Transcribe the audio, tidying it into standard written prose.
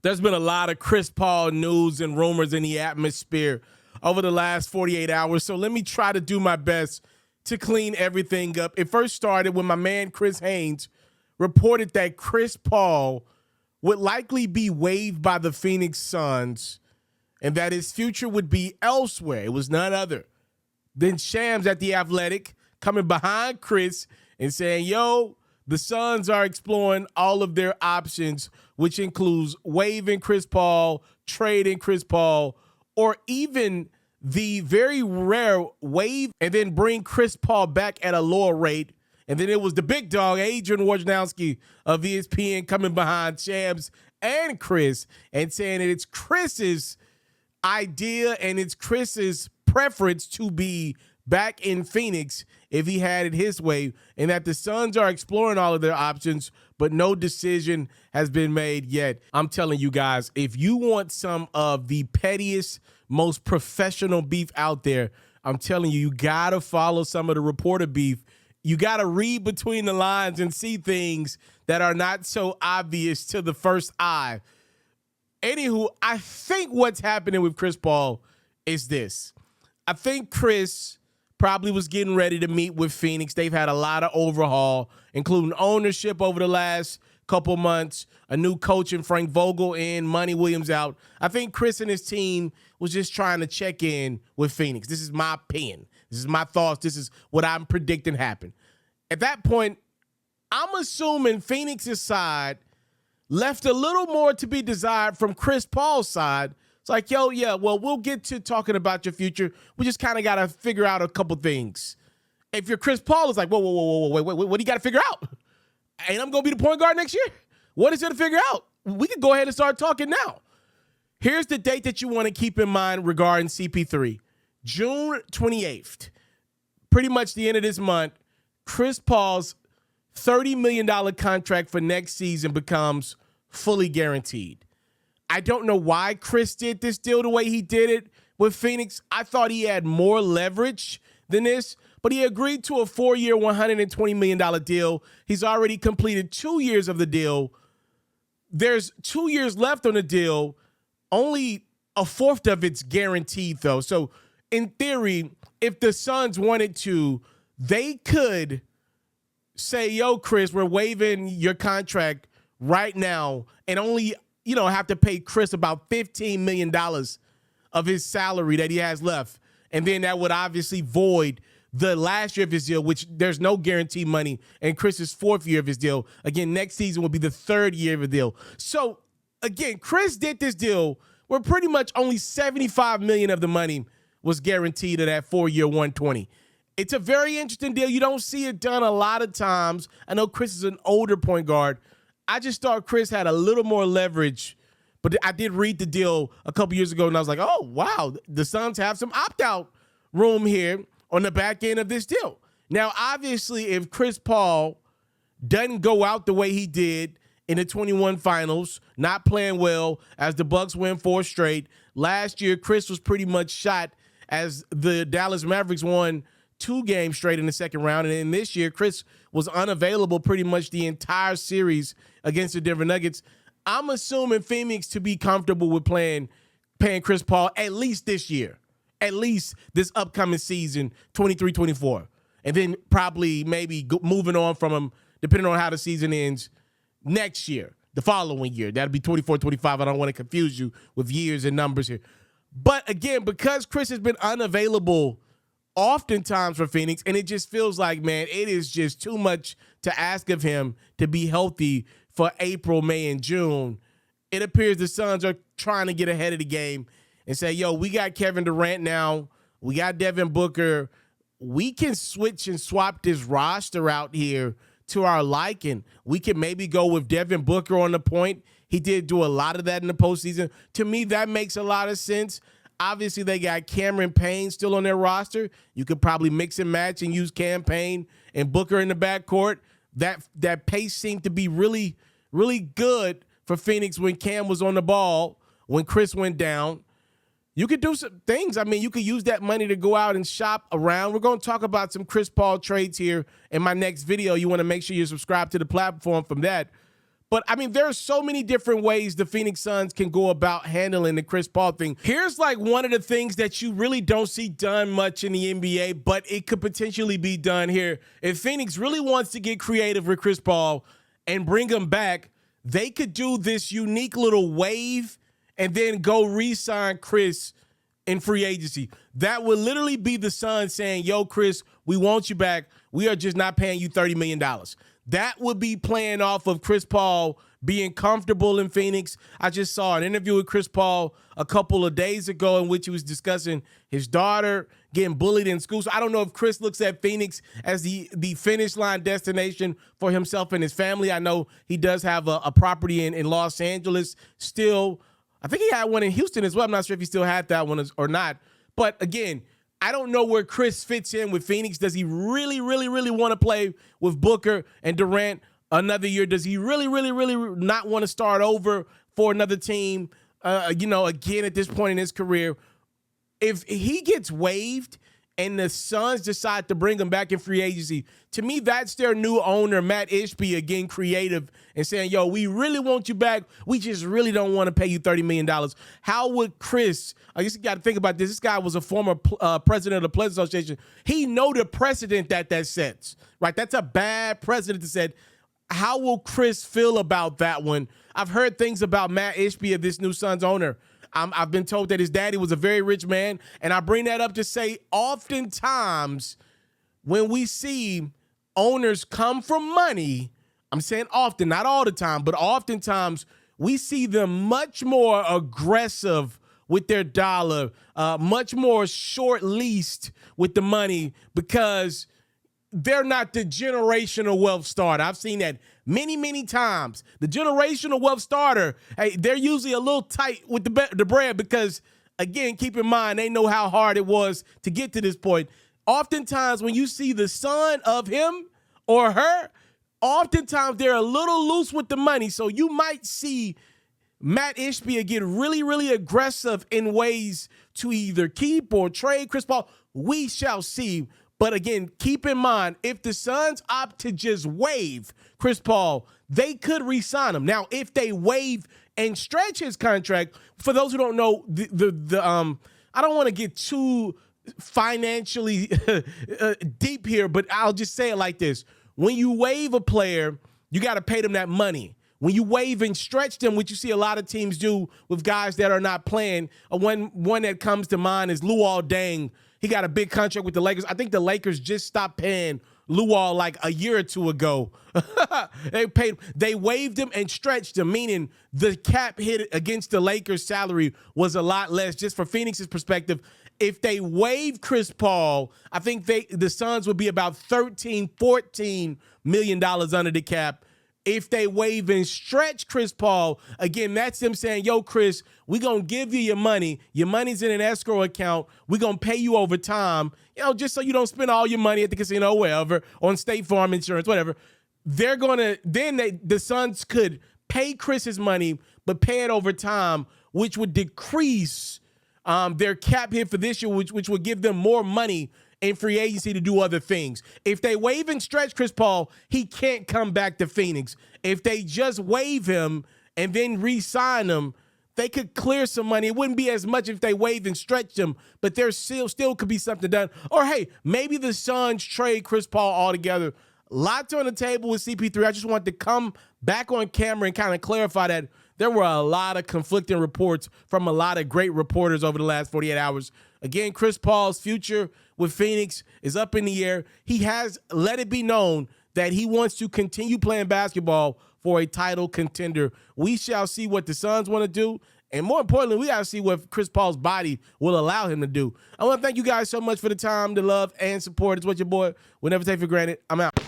There's been a lot of Chris Paul news and rumors in the atmosphere over the last 48 hours, so let me try to do my best to clean everything up. It first started when my man Chris Haynes reported that Chris Paul would likely be waived by the Phoenix Suns and that his future would be elsewhere. It was none other than Shams at The Athletic coming behind Chris and saying, yo, the Suns are exploring all of their options, which includes waiving Chris Paul, trading Chris Paul, or even the very rare waive and then bring Chris Paul back at a lower rate. And then it was the big dog, Adrian Wojnarowski of ESPN, coming behind Shams and Chris and saying that it's Chris's idea and it's Chris's preference to be back in Phoenix if he had it his way, and that the Suns are exploring all of their options, but no decision has been made yet. I'm telling you guys, if you want some of the pettiest, most professional beef out there, I'm telling you, you got to follow some of the reporter beef. You got to read between the lines and see things that are not so obvious to the first eye. Anywho, I think what's happening with Chris Paul is this. I think Chris probably was getting ready to meet with Phoenix. They've had a lot of overhaul, including ownership over the last couple months, a new coach in Frank Vogel in, Monty Williams out. I think Chris and his team was just trying to check in with Phoenix. This is my opinion. This is my thoughts. This is what I'm predicting happened. At that point, I'm assuming Phoenix's side left a little more to be desired from Chris Paul's side. It's like, yo, yeah, well, we'll get to talking about your future. We just kind of got to figure out a couple things. If you're Chris Paul, it's like, whoa, wait, what do you got to figure out? Ain't I'm going to be the point guard next year? What is there to figure out? We can go ahead and start talking now. Here's the date that you want to keep in mind regarding CP3. June 28th, pretty much the end of this month, Chris Paul's $30 million contract for next season becomes fully guaranteed. I don't know why Chris did this deal the way he did it with Phoenix. I thought he had more leverage than this, but he agreed to a 4-year, $120 million deal. He's already completed 2 years of the deal. There's 2 years left on the deal. Only a fourth of it's guaranteed, though. So, in theory, if the Suns wanted to, they could say, yo, Chris, we're waiving your contract right now and only have to pay Chris about $15 million of his salary that he has left. And then that would obviously void the last year of his deal, which there's no guarantee money, and Chris's 4th year of his deal. Again, next season will be the 3rd year of the deal. So, again, Chris did this deal where pretty much only $75 million of the money was guaranteed of that 4-year, $120. It's a very interesting deal. You don't see it done a lot of times. I know Chris is an older point guard. I just thought Chris had a little more leverage, but I did read the deal a couple years ago, and I was like, oh, wow, the Suns have some opt-out room here on the back end of this deal. Now, obviously, if Chris Paul doesn't go out the way he did in the 21 finals, not playing well as the Bucks win 4 straight, last year Chris was pretty much shot as the Dallas Mavericks won 2 games straight in the second round. And then this year, Chris was unavailable pretty much the entire series against the Denver Nuggets. I'm assuming Phoenix to be comfortable with paying Chris Paul at least this year, at least this upcoming season, 23-24. And then probably maybe moving on from him, depending on how the season ends, next year, the following year. That'll be 24-25. I don't want to confuse you with years and numbers here. But again, because Chris has been unavailable oftentimes for Phoenix, and it just feels like, man, it is just too much to ask of him to be healthy for April, May, and June. It appears the Suns are trying to get ahead of the game and say, yo, we got Kevin Durant now. We got Devin Booker. We can switch and swap this roster out here to our liking. We can maybe go with Devin Booker on the point. He did do a lot of that in the postseason. To me, that makes a lot of sense. Obviously, they got Cameron Payne still on their roster. You could probably mix and match and use Cam Payne and Booker in the backcourt. That pace seemed to be really, really good for Phoenix when Cam was on the ball, when Chris went down. You could do some things. I mean, you could use that money to go out and shop around. We're going to talk about some Chris Paul trades here in my next video. You want to make sure you're subscribed to the platform from that. But I mean, there are so many different ways the Phoenix Suns can go about handling the Chris Paul thing. Here's like one of the things that you really don't see done much in the NBA, but it could potentially be done here. If Phoenix really wants to get creative with Chris Paul and bring him back, they could do this unique little wave and then go re-sign Chris in free agency. That would literally be the Suns saying, yo, Chris, we want you back. We are just not paying you $30 million. That would be playing off of Chris Paul being comfortable in Phoenix. I just saw an interview with Chris Paul a couple of days ago in which he was discussing his daughter getting bullied in school. So I don't know if Chris looks at Phoenix as the finish line destination for himself and his family. I know he does have a property in Los Angeles still. I think he had one in Houston as well. I'm not sure if he still had that one or not. But again, I don't know where Chris fits in with Phoenix. Does he really, really, really want to play with Booker and Durant another year? Does he really, really, really not want to start over for another team, again at this point in his career? If he gets waived and the Suns decide to bring him back in free agency, to me, that's their new owner, Matt Ishbia, getting creative and saying, yo, we really want you back. We just really don't want to pay you $30 million. How would Chris, I guess you got to think about this. This guy was a former president of the Players Association. He know the precedent that sets, right? That's a bad precedent to set. How will Chris feel about that one? I've heard things about Matt Ishbia, this new Suns owner. I've been told that his daddy was a very rich man, and I bring that up to say oftentimes when we see owners come from money, I'm saying often, not all the time, but oftentimes we see them much more aggressive with their dollar, much more short-leased with the money because they're not the generational wealth starter. I've seen that many, many times. The generational wealth starter, hey, they're usually a little tight with the bread because, again, keep in mind, they know how hard it was to get to this point. Oftentimes, when you see the son of him or her, oftentimes they're a little loose with the money. So you might see Matt Ishbia get really, really aggressive in ways to either keep or trade Chris Paul. We shall see. But again, keep in mind, if the Suns opt to just waive Chris Paul, they could re-sign him. Now, if they waive and stretch his contract, for those who don't know, I don't want to get too financially deep here, but I'll just say it like this. When you waive a player, you got to pay them that money. When you waive and stretch them, which you see a lot of teams do with guys that are not playing, one that comes to mind is Luol Deng. He got a big contract with the Lakers. I think the Lakers just stopped paying Luol like a year or two ago. They waived him and stretched him, meaning the cap hit against the Lakers' salary was a lot less. Just for Phoenix's perspective, if they waive Chris Paul, I think the Suns would be about $13-14 million under the cap. If they waive and stretch Chris Paul, again, that's them saying, yo, Chris, we're going to give you your money. Your money's in an escrow account. We're going to pay you over time, just so you don't spend all your money at the casino, wherever, on State Farm insurance, whatever. They're going to, then the Suns could pay Chris his money, but pay it over time, which would decrease their cap hit for this year, which would give them more money in free agency to do other things. If they waive and stretch Chris Paul, he can't come back to Phoenix. If they just waive him and then re-sign him, they could clear some money. It wouldn't be as much if they waive and stretch him, but there still could be something done. Or, hey, maybe the Suns trade Chris Paul altogether. Lots on the table with CP3. I just want to come back on camera and kind of clarify that there were a lot of conflicting reports from a lot of great reporters over the last 48 hours. Again, Chris Paul's future with Phoenix is up in the air. He has let it be known that he wants to continue playing basketball for a title contender. We shall see what the Suns want to do. And more importantly, we got to see what Chris Paul's body will allow him to do. I want to thank you guys so much for the time, the love, and support. It's what your boy will never take for granted. I'm out.